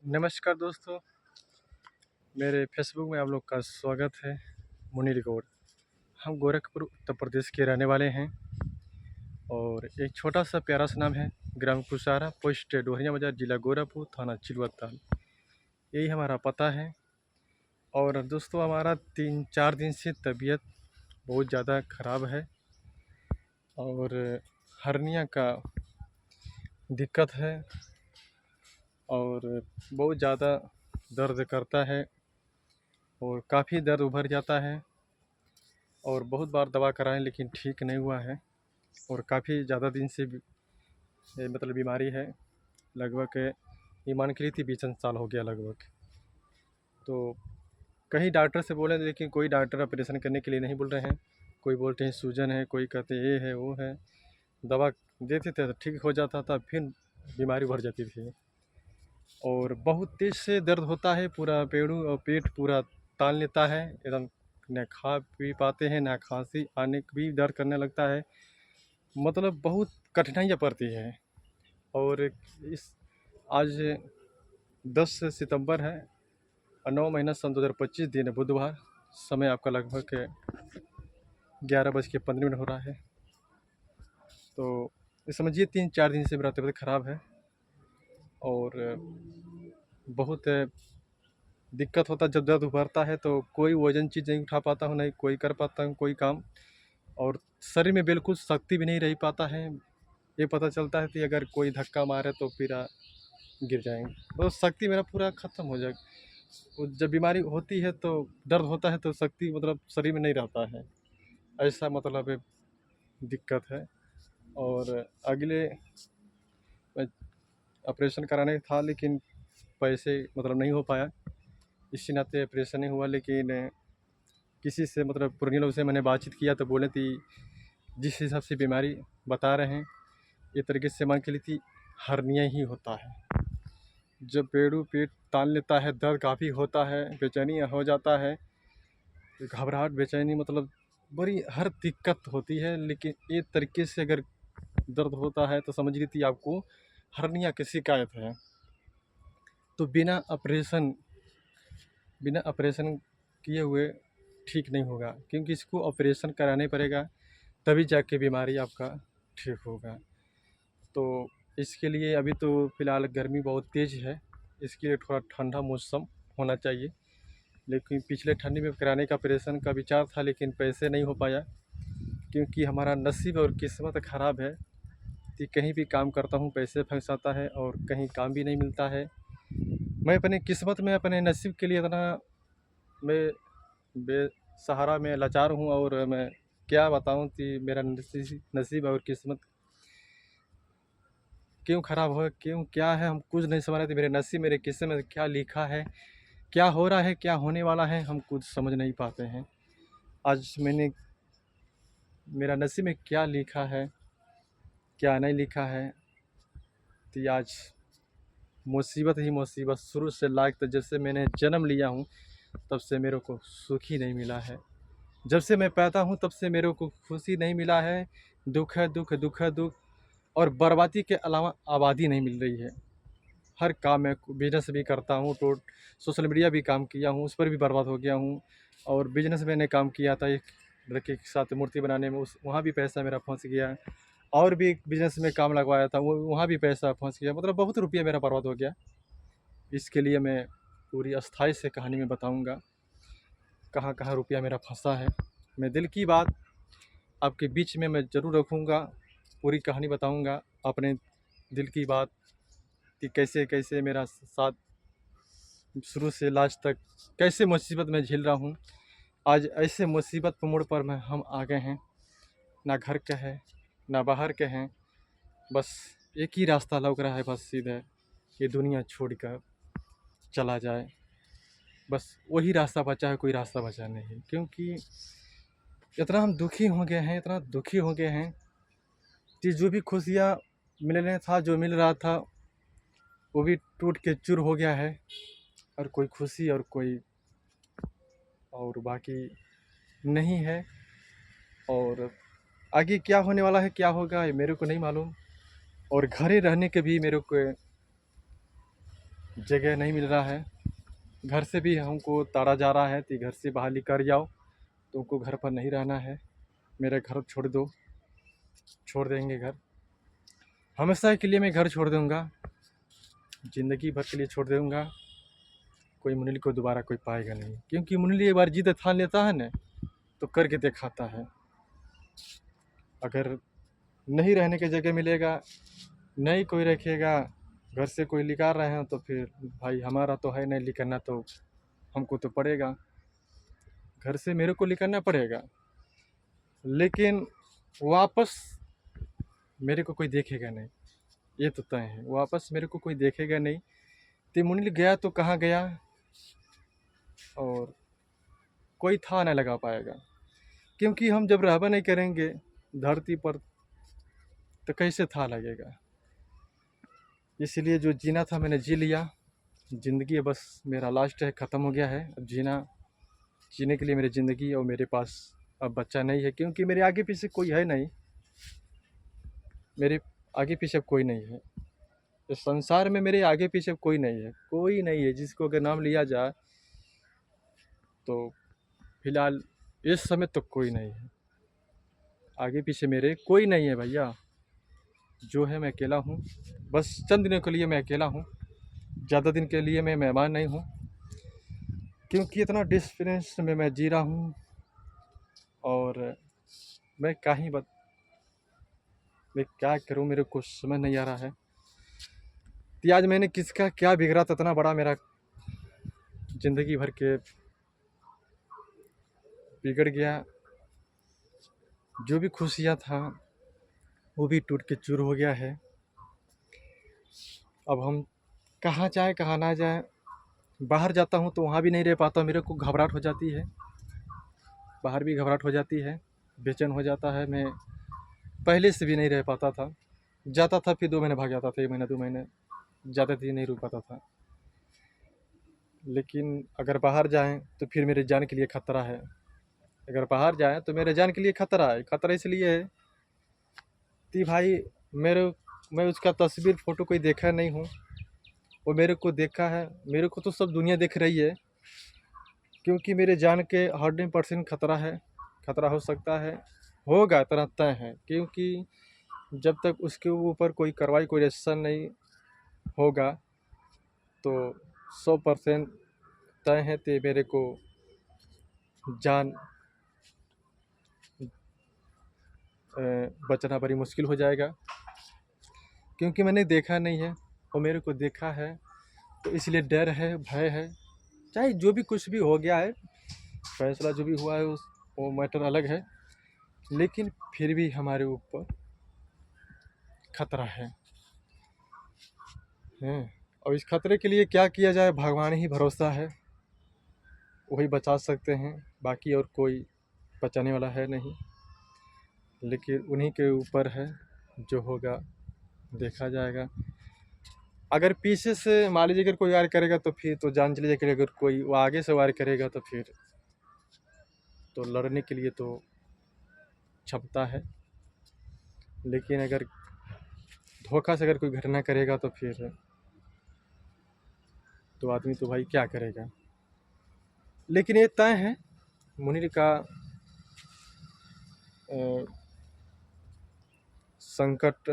नमस्कार दोस्तों, मेरे फेसबुक में आप लोग का स्वागत है। मुनीर गौड़। हम गोरखपुर उत्तर प्रदेश के रहने वाले हैं और एक छोटा सा प्यारा सा नाम है ग्राम कुसारा, पोस्ट डोहरिया बाजार, जिला गोरखपुर, थाना चिलवतान। यही हमारा पता है। और दोस्तों, हमारा 3-4 दिन से तबीयत बहुत ज़्यादा ख़राब है और हर्निया का दिक्कत है और बहुत ज़्यादा दर्द करता है और काफ़ी दर्द उभर जाता है और बहुत बार दवा कराएं लेकिन ठीक नहीं हुआ है और काफ़ी ज़्यादा दिन से मतलब बीमारी है। लगभग ये मान के लिए 20 साल हो गया लगभग। तो कहीं डॉक्टर से बोले लेकिन कोई डॉक्टर ऑपरेशन करने के लिए नहीं बोल रहे हैं। कोई बोलते हैं सूजन है, कोई कहते ये है वो है। दवा देते थे तो ठीक हो जाता था, फिर बीमारी बढ़ जाती थी और बहुत तेज़ से दर्द होता है। पूरा पेड़ू और पेट पूरा तान लेता है एकदम। न खा पी पाते हैं, ना खांसी आने भी दर्द करने लगता है। मतलब बहुत कठिनाइयाँ पड़ती हैं। और इस आज 10 सितंबर है और 9 महीना सन 2025 दिन है, बुधवार। समय आपका लगभग 11:15 हो रहा है। तो ये समझिए 3-4 दिन से मेरा तबीयत ख़राब है और बहुत दिक्कत होता है। जब दर्द उभरता है तो कोई वजन चीज़ नहीं उठा पाता हूँ, नहीं कोई कर पाता हूँ कोई काम, और शरीर में बिल्कुल शक्ति भी नहीं रह पाता है। ये पता चलता है कि अगर कोई धक्का मारे तो फिर गिर जाएंगे, तो शक्ति मेरा पूरा ख़त्म हो जाएगा। वो जब बीमारी होती है तो दर्द होता है तो शक्ति मतलब शरीर में नहीं रहता है। ऐसा मतलब दिक्कत है। और अगले ऑपरेशन कराने था लेकिन पैसे मतलब नहीं हो पाया, इसी नाते ऑपरेशन नहीं हुआ। लेकिन किसी से मतलब पुराने लोग से मैंने बातचीत किया तो बोले थी जिस हिसाब से बीमारी बता रहे हैं ये तरीके से मान के लिए थी हर्निया ही होता है। जब पेट तान लेता है, दर्द काफ़ी होता है, बेचैनी हो जाता है, घबराहट बेचैनी मतलब बड़ी हर दिक्कत होती है। लेकिन ये तरीके से अगर दर्द होता है तो समझ लीजिए आपको हर्निया की शिकायत है। तो बिना ऑपरेशन किए हुए ठीक नहीं होगा, क्योंकि इसको ऑपरेशन कराने पड़ेगा तभी जाके बीमारी आपका ठीक होगा। तो इसके लिए अभी तो फ़िलहाल गर्मी बहुत तेज़ है, इसके लिए थोड़ा ठंडा मौसम होना चाहिए। लेकिन पिछले ठंडी में कराने का ऑपरेशन का विचार था लेकिन पैसे नहीं हो पाया, क्योंकि हमारा नसीब और किस्मत ख़राब है कि कहीं भी काम करता हूँ पैसे फंस जाता है और कहीं काम भी नहीं मिलता है। मैं अपने किस्मत में अपने नसीब के लिए इतना मैं बेसहारा में लाचार हूँ और मैं क्या बताऊँ कि मेरा नसीब और किस्मत क्यों ख़राब हो, क्यों क्या है, हम कुछ नहीं समझ रहे थे। मेरे नसीब मेरे किस्से में क्या लिखा है, क्या हो रहा है, क्या होने वाला है, हम कुछ समझ नहीं पाते हैं। आज मैंने मेरा नसीब में क्या लिखा है क्या नहीं लिखा है, तो आज मुसीबत ही मुसीबत शुरू से लायक। तो जब से मैंने जन्म लिया हूँ तब से मेरे को सुख ही नहीं मिला है। जब से मैं पैदा हूँ तब से मेरे को खुशी नहीं मिला है। दुख है दुख, दुख है दुख, और बर्बादी के अलावा आबादी नहीं मिल रही है। हर काम में बिजनेस भी करता हूँ तो सोशल मीडिया भी काम किया हूँ, उस पर भी बर्बाद हो गया हूँ। और बिजनेस मैंने काम किया था एक लड़के के साथ मूर्ति बनाने में, उस वहाँ भी पैसा मेरा फंस गया। और भी बिजनेस में काम लगवाया था वो वहाँ भी पैसा फंस गया, मतलब बहुत रुपया मेरा बर्बाद हो गया। इसके लिए मैं पूरी अस्थाई से कहानी में बताऊँगा कहाँ कहाँ रुपया मेरा फंसा है। मैं दिल की बात आपके बीच में मैं ज़रूर रखूँगा, पूरी कहानी बताऊँगा अपने दिल की बात कि कैसे कैसे मेरा साथ शुरू से लास्ट तक कैसे मुसीबत में झेल रहा हूँ। आज ऐसे मुसीबत के मोड़ पर मैं हम आ गए हैं, ना घर के हैं ना बाहर के हैं, बस एक ही रास्ता लग रहा है, बस सीधा ये दुनिया छोड़कर चला जाए। बस वही रास्ता बचा है, कोई रास्ता बचा नहीं। क्योंकि इतना हम दुखी हो गए हैं, इतना दुखी हो गए हैं कि जो भी खुशियाँ मिलने था, जो मिल रहा था वो भी टूट के चूर हो गया है। और कोई खुशी और कोई और बाकी नहीं है। और आगे क्या होने वाला है, क्या होगा, ये मेरे को नहीं मालूम। और घर ही रहने के भी मेरे को जगह नहीं मिल रहा है। घर से भी हमको ताड़ा जा रहा है कि घर से बाहर निकल जाओ, तुमको घर पर नहीं रहना है, मेरा घर छोड़ दो। छोड़ देंगे घर, हमेशा के लिए मैं घर छोड़ दूँगा, ज़िंदगी भर के लिए छोड़ दूँगा। कोई मुनील को दोबारा कोई पाएगा नहीं, क्योंकि मुनील एक बार जिद ठान लेता है ना तो करके दिखाता है। अगर नहीं रहने की जगह मिलेगा, नहीं कोई रखेगा, घर से कोई निकाल रहे हैं तो फिर भाई हमारा तो है नहीं, निकलना तो हमको तो पड़ेगा, घर से मेरे को निकलना पड़ेगा। लेकिन वापस मेरे को कोई देखेगा नहीं, ये तो तय है, वापस मेरे को कोई देखेगा नहीं। तो मुनील गया तो कहाँ गया और कोई था नहीं लगा पाएगा, क्योंकि हम जब रहबा नहीं करेंगे धरती पर तो कैसे था लगेगा। इसलिए जो जीना था मैंने जी लिया, ज़िंदगी बस मेरा लास्ट है, ख़त्म हो गया है। अब जीने के लिए मेरी ज़िंदगी और मेरे पास अब बच्चा नहीं है, क्योंकि मेरे आगे पीछे कोई है नहीं, मेरे आगे पीछे कोई नहीं है इस संसार में, मेरे आगे पीछे कोई नहीं है, कोई नहीं है जिसको अगर नाम लिया जाए तो फिलहाल इस समय तो कोई नहीं है, आगे पीछे मेरे कोई नहीं है भैया। जो है मैं अकेला हूँ, बस चंद दिनों के लिए मैं अकेला हूँ, ज़्यादा दिन के लिए मैं मेहमान नहीं हूँ, क्योंकि इतना डिस्प्रेस में मैं जी रहा हूँ। और मैं मैं क्या करूँ, मेरे को समझ नहीं आ रहा है कि आज मैंने किसका क्या बिगड़ा तो इतना बड़ा मेरा ज़िंदगी भर के बिगड़ गया। जो भी खुशियाँ था वो भी टूट के चूर हो गया है। अब हम कहाँ जाए कहाँ ना जाए, बाहर जाता हूँ तो वहाँ भी नहीं रह पाता, मेरे को घबराहट हो जाती है, बाहर भी घबराहट हो जाती है, बेचैन हो जाता है। मैं पहले से भी नहीं रह पाता था, जाता था फिर 2 महीने भाग जाता था, 1 महीना 2 महीने, ज़्यादा दिन नहीं रुक पाता था। लेकिन अगर बाहर जाएँ तो फिर मेरे जान के लिए खतरा है, अगर बाहर जाएँ तो मेरे जान के लिए खतरा है। खतरा इसलिए है कि भाई मैं उसका तस्वीर फ़ोटो कोई देखा नहीं हूँ, वो मेरे को देखा है, मेरे को तो सब दुनिया देख रही है, क्योंकि मेरे जान के 100% खतरा है, खतरा हो सकता है, होगा इतना तय है, क्योंकि जब तक उसके ऊपर कोई कार्रवाई कोई एक्शन नहीं होगा तो 100% तय है कि मेरे को जान बचना बड़ी मुश्किल हो जाएगा, क्योंकि मैंने देखा नहीं है और मेरे को देखा है, तो इसलिए डर है, भय है। चाहे जो भी कुछ भी हो गया है, फैसला जो भी हुआ है वो मैटर अलग है, लेकिन फिर भी हमारे ऊपर खतरा है। और इस खतरे के लिए क्या किया जाए, भगवान ही भरोसा है, वही बचा सकते हैं, बाकी और कोई बचाने वाला है नहीं। लेकिन उन्हीं के ऊपर है, जो होगा देखा जाएगा। अगर पीछे से मान लीजिए अगर कोई वार करेगा तो फिर तो जान चली जाएगी, अगर कोई वो आगे से वार करेगा तो फिर तो लड़ने के लिए तो क्षमता है। लेकिन अगर धोखा से अगर कोई घटना करेगा तो फिर तो आदमी तो भाई क्या करेगा। लेकिन ये तय है, मुनीर का संकट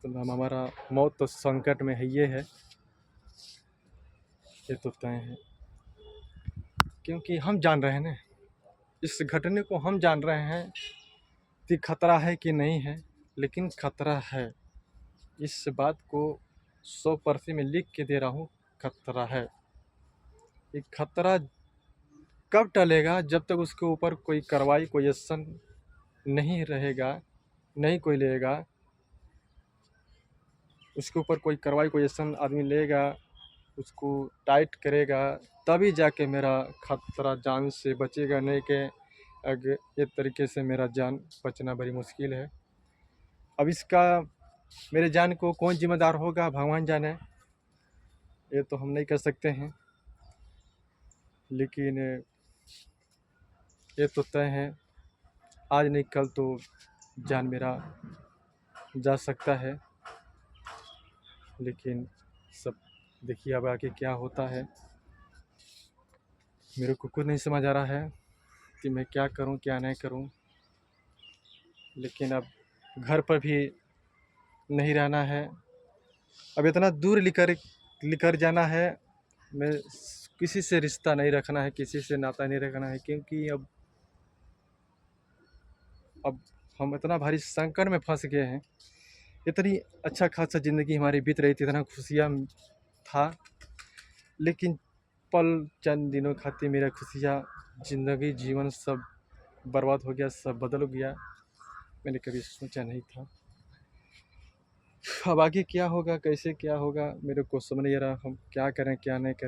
तो हमारा मौत तो संकट में है, ये तो तय है, क्योंकि हम जान रहे हैं ना, इस घटने को हम जान रहे हैं कि खतरा है कि नहीं है, लेकिन खतरा है, इस बात को 100% में लिख के दे रहा हूँ, खतरा है। ये खतरा कब टलेगा, जब तक उसके ऊपर कोई कार्रवाई कोई एक्शन नहीं रहेगा, नहीं कोई लेगा, उसके ऊपर कोई कार्रवाई कोई एक्शन आदमी लेगा, उसको टाइट करेगा, तभी जाके मेरा खतरा जान से बचेगा, नहीं कि अगर ये तरीके से मेरा जान बचना बड़ी मुश्किल है। अब इसका मेरे जान को कौन जिम्मेदार होगा, भगवान जाने, ये तो हम नहीं कर सकते हैं। लेकिन ये तो तय है, आज नहीं कल तो जान मेरा जा सकता है। लेकिन सब देखिए अब आगे क्या होता है। मेरे को खुद नहीं समझ आ रहा है कि मैं क्या करूं क्या नहीं करूं। लेकिन अब घर पर भी नहीं रहना है, अब इतना दूर लेकर लेकर जाना है। मैं किसी से रिश्ता नहीं रखना है, किसी से नाता नहीं रखना है, क्योंकि अब हम इतना भारी संकट में फंस गए हैं। इतनी अच्छा खासा ज़िंदगी हमारी बीत रही थी, इतना खुशियाँ था, लेकिन पल चंद दिनों खातिर मेरा खुशियाँ ज़िंदगी जीवन सब बर्बाद हो गया, सब बदल गया। मैंने कभी सोचा नहीं था। अब आगे क्या होगा, कैसे क्या होगा, मेरे को समझ नहीं आ रहा। हम क्या करें क्या नहीं करें।